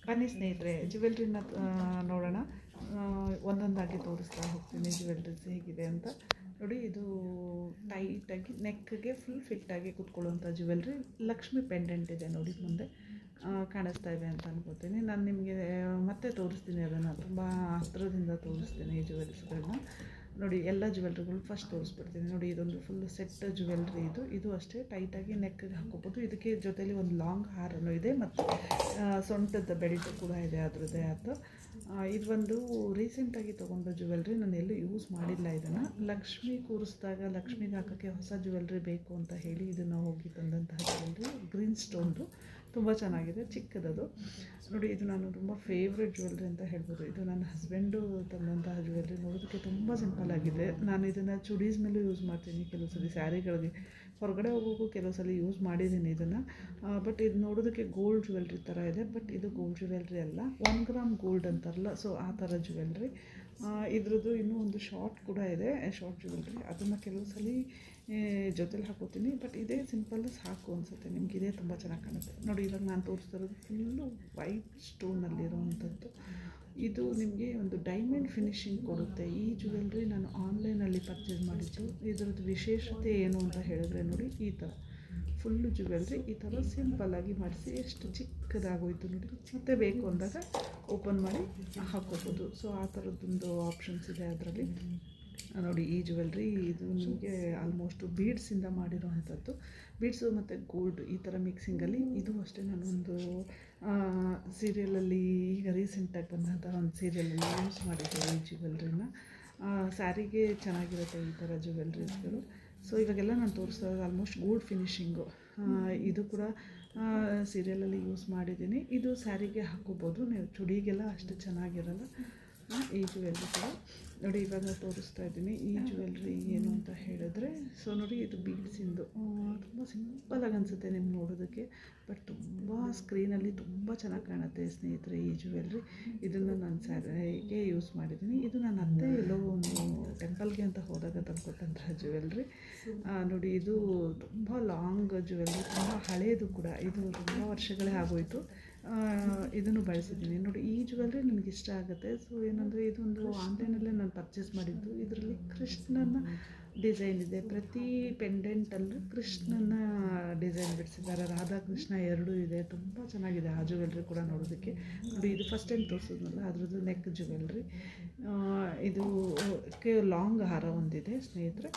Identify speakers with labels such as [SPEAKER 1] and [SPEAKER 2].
[SPEAKER 1] ಬನ್ನಿ ಸ್ನೇಹಿತರೆ, ಜ್ಯುವೆಲ್ರಿನ ನೋಡೋಣ. ಒಂದೊಂದಾಗಿ ತೋರಿಸ್ತಾ ಹೋಗ್ತೀನಿ ಜ್ಯುವೆಲ್ರೀಸ್ ಹೇಗಿದೆ ಅಂತ. ನೋಡಿ, ಇದು ಟೈಟಾಗಿ ನೆಕ್ಗೆ ಫುಲ್ ಫಿಟ್ಟಾಗಿ ಕೂತ್ಕೊಳ್ಳುವಂಥ ಜ್ಯುವೆಲ್ರಿ. ಲಕ್ಷ್ಮಿ ಪೆಂಡೆಂಟ್ ಇದೆ ನೋಡಿ, ಮುಂದೆ ಕಾಣಿಸ್ತಾ ಇದೆ ಅಂತ ಅನ್ಕೋತೀನಿ. ನಾನು ನಿಮಗೆ ಮತ್ತೆ ತೋರಿಸ್ತೀನಿ, ಅದನ್ನು ತುಂಬ ಹತ್ತಿರದಿಂದ ತೋರಿಸ್ತೀನಿ ಈ ಜ್ಯುವೆಲ್ಸ್ಗಳನ್ನ. ನೋಡಿ, ಎಲ್ಲ ಜ್ಯುವೆಲ್ರಿಗಳು ಫಸ್ಟ್ ತೋರಿಸ್ಬಿಡ್ತೀನಿ. ನೋಡಿ, ಇದೊಂದು ಫುಲ್ ಸೆಟ್ ಜ್ಯುವೆಲ್ರಿ. ಇದು ಅಷ್ಟೇ ಟೈಟಾಗಿ ನೆಕ್ಗೆ ಹಾಕೋಬೋದು. ಇದಕ್ಕೆ ಜೊತೆಲಿ ಒಂದು ಲಾಂಗ್ ಹಾರನೂ ಇದೆ ಮತ್ತು ಸೊಂಟದ ಬೆಲ್ಟ್ ಕೂಡ ಇದೆ ಅದರದ್ದೇ ಆದ. ಇದು ಒಂದು ರೀಸೆಂಟಾಗಿ ತೊಗೊಂಡ ಜ್ಯುವೆಲ್ರಿ. ನಾನು ಎಲ್ಲೂ ಯೂಸ್ ಮಾಡಿಲ್ಲ ಇದನ್ನು. ಲಕ್ಷ್ಮಿ ಕೂರಿಸಿದಾಗ ಲಕ್ಷ್ಮಿಗೆ ಹಾಕೋಕ್ಕೆ ಹೊಸ ಜ್ಯುವೆಲ್ರಿ ಬೇಕು ಅಂತ ಹೇಳಿ ಇದನ್ನು ಹೋಗಿ ತಂದಂತಹ ಜ್ಯುವೆಲ್ರಿ. ಗ್ರೀನ್ ಸ್ಟೋನ್ದು ತುಂಬ ಚೆನ್ನಾಗಿದೆ, ಚಿಕ್ಕದದು. ನೋಡಿ, ಇದು ನಾನು ತುಂಬ ಫೇವ್ರೆಟ್ ಜ್ಯುವೆಲ್ರಿ ಅಂತ ಹೇಳ್ಬೋದು. ಇದು ನನ್ನ ಹಸ್ಬೆಂಡು ತಂದಂತಹ ಜ್ಯುವೆಲ್ರಿ. ನೋಡೋದಕ್ಕೆ ತುಂಬ ಸಿಂಪಲ್ ಆಗಿದೆ. ನಾನು ಇದನ್ನು ಚೂಡೀಸ್ ಮೇಲೂ ಯೂಸ್ ಮಾಡ್ತೀನಿ, ಕೆಲವು ಸಲ ಸ್ಯಾರಿಗಳಿಗೆ ಹೊರಗಡೆ ಹೋಗೋಕ್ಕೂ ಕೆಲವು ಸಲ ಯೂಸ್ ಮಾಡಿದ್ದೀನಿ ಇದನ್ನು. ಬಟ್ ಇದು ನೋಡೋದಕ್ಕೆ ಗೋಲ್ಡ್ ಜ್ಯುವೆಲ್ರಿ ಥರ ಇದೆ, ಬಟ್ ಇದು ಗೋಲ್ಡ್ ಜ್ಯುವೆಲ್ರಿ ಅಲ್ಲ, 1 ಗ್ರಾಮ್ ಗೋಲ್ಡ್ ಅಂತಾರಲ್ಲ, ಸೊ ಆ ಥರ ಜ್ಯುವೆಲ್ರಿ. ಇದ್ರದ್ದು ಇನ್ನೂ ಒಂದು ಶಾರ್ಟ್ ಕೂಡ ಇದೆ, ಶಾರ್ಟ್ ಜ್ಯುವೆಲ್ರಿ. ಅದನ್ನು ಕೆಲವು ಸಲ ಜೊತೆಲಿ ಹಾಕೋತೀನಿ, ಬಟ್ ಇದೇ ಸಿಂಪಲ್ ಸಾಕು ಅನಿಸುತ್ತೆ. ನಿಮ್ಗೆ ಇದೇ ತುಂಬ ಚೆನ್ನಾಗಿ ಕಾಣುತ್ತೆ. ನೋಡಿ, ಇವಾಗ ನಾನು ತೋರಿಸ್ತಾ ಇರೋದು ಫುಲ್ಲು ವೈಟ್ ಸ್ಟೋನಲ್ಲಿರೋವಂಥದ್ದು. ಇದು ನಿಮಗೆ ಒಂದು ಡೈಮಂಡ್ ಫಿನಿಶಿಂಗ್ ಕೊಡುತ್ತೆ. ಈ ಜ್ಯುವೆಲ್ರಿ ನಾನು ಆನ್ಲೈನಲ್ಲಿ ಪರ್ಚೇಸ್ ಮಾಡಿದ್ದು. ಇದರದ್ದು ವಿಶೇಷತೆ ಏನು ಅಂತ ಹೇಳಿದ್ರೆ, ನೋಡಿ, ಈ ಥರ ಫುಲ್ಲು ಜ್ಯುವೆಲ್ರಿ ಈ ಥರ ಸಿಂಪಲ್ಲಾಗಿ ಮಾಡಿಸಿ ಎಷ್ಟು ಚಿಕ್ಕದಾಗೋಯ್ತು ನೋಡಿ. ಮತ್ತೆ ಬೇಕು ಅಂದಾಗ ಓಪನ್ ಮಾಡಿ ಹಾಕೋಬೋದು. ಸೊ ಆ ಥರದ್ದೊಂದು ಆಪ್ಷನ್ಸ್ ಇದೆ ಅದರಲ್ಲಿ. ನೋಡಿ, ಈ ಜ್ಯುವೆಲ್ರಿ ಇದು ನಿಮಗೆ ಆಲ್ಮೋಸ್ಟು ಬೀಡ್ಸಿಂದ ಮಾಡಿರೋವಂಥದ್ದು. ಬೀಡ್ಸು ಮತ್ತು ಗೋಲ್ಡ್ ಈ ಥರ ಮಿಕ್ಸಿಂಗಲ್ಲಿ. ಇದು ಅಷ್ಟೇ, ನಾನೊಂದು ಸೀರಿಯಲಲ್ಲಿ ಈಗ ರೀಸೆಂಟಾಗಿ ಬಂದಂಥ ಒಂದು ಸೀರಿಯಲಲ್ಲಿ ಯೂಸ್ ಮಾಡಿದ್ದೆ ಈ ಜ್ಯುವೆಲ್ರಿನ. ಸ್ಯಾರಿಗೆ ಚೆನ್ನಾಗಿರುತ್ತೆ ಈ ಥರ ಜ್ಯುವೆಲ್ರೀಸ್ಗಳು. ಸೊ ಇವಾಗೆಲ್ಲ ನಾನು ತೋರಿಸ್ತಾ ಇರೋದು ಆಲ್ಮೋಸ್ಟ್ ಗೋಲ್ಡ್ ಫಿನಿಶಿಂಗು. ಇದು ಕೂಡ ಸೀರಿಯಲಲ್ಲಿ ಯೂಸ್ ಮಾಡಿದ್ದೀನಿ. ಇದು ಸ್ಯಾರಿಗೆ ಹಾಕೋಬೋದು, ನೀವು ಚುಡಿಗೆಲ್ಲ ಅಷ್ಟು ಚೆನ್ನಾಗಿರಲ್ಲ ಈ ಜ್ಯುವೆಲ್ರಿ ಕೂಡ. ನೋಡಿ, ಇವಾಗ ತೋರಿಸ್ತಾ ಇದ್ದೀನಿ ಈ ಜ್ಯುವೆಲ್ರಿ ಏನು ಅಂತ ಹೇಳಿದ್ರೆ. ಸೊ ನೋಡಿ, ಇದು ಬೀಡ್ಸಿಂದು ತುಂಬ ಸಿಂಪಲಾಗಿ ಅನಿಸುತ್ತೆ ನಿಮ್ಗೆ ನೋಡೋದಕ್ಕೆ, ಬಟ್ ತುಂಬ ಸ್ಕ್ರೀನಲ್ಲಿ ತುಂಬ ಚೆನ್ನಾಗಿ ಕಾಣುತ್ತೆ ಸ್ನೇಹಿತರೆ ಈ ಜ್ಯುವೆಲ್ರಿ. ಇದನ್ನು ನಾನು ಸ್ಯಾರಿಗೆ ಯೂಸ್ ಮಾಡಿದ್ದೀನಿ. ಇದು ನನ್ನ ಅತ್ತೆ ಎಲ್ಲೋ ಒಂದು ಟೆಂಪಲ್ಗೆ ಅಂತ ಹೋದಾಗ ತಂದುಕೊಟ್ಟಂತಹ ಜ್ಯುವೆಲ್ರಿ. ನೋಡಿ, ಇದು ತುಂಬ ಲಾಂಗ್ ಜ್ಯುವೆಲ್ರಿ, ತುಂಬ ಹಳೆಯದು ಕೂಡ. ಇದು ತುಂಬ ವರ್ಷಗಳೇ ಆಗೋಯಿತು. ಇದನ್ನು ಬಳಸಿದ್ದೀನಿ. ನೋಡಿ, ಈ ಜ್ಯುವೆಲ್ರಿ ನನಗೆ ಇಷ್ಟ ಆಗುತ್ತೆ. ಸೊ ಏನಂದರೆ, ಇದೊಂದು ಆನ್ಲೈನಲ್ಲೇ ನಾನು ಪರ್ಚೇಸ್ ಮಾಡಿದ್ದು. ಇದರಲ್ಲಿ ಕೃಷ್ಣನ ಡಿಸೈನ್ ಇದೆ. ಪ್ರತಿ ಪೆಂಡೆಂಟಲ್ಲೂ ಕೃಷ್ಣನ ಡಿಸೈನ್ ಬಿಡಿಸಿದ್ದಾರೆ. ರಾಧಾಕೃಷ್ಣ ಎರಡೂ ಇದೆ. ತುಂಬ ಚೆನ್ನಾಗಿದೆ ಆ ಜ್ಯುವೆಲ್ರಿ ಕೂಡ ನೋಡೋದಕ್ಕೆ. ನೋಡಿ, ಇದು ಫಸ್ಟ್ ಟೈಮ್ ತೋರಿಸಿದ್ನಲ್ಲ, ಅದ್ರದ್ದು ನೆಕ್ ಜ್ಯುವೆಲ್ರಿ. ಇದು ಲಾಂಗ್ ಹಾರ ಒಂದಿದೆ ಸ್ನೇಹಿತರೆ.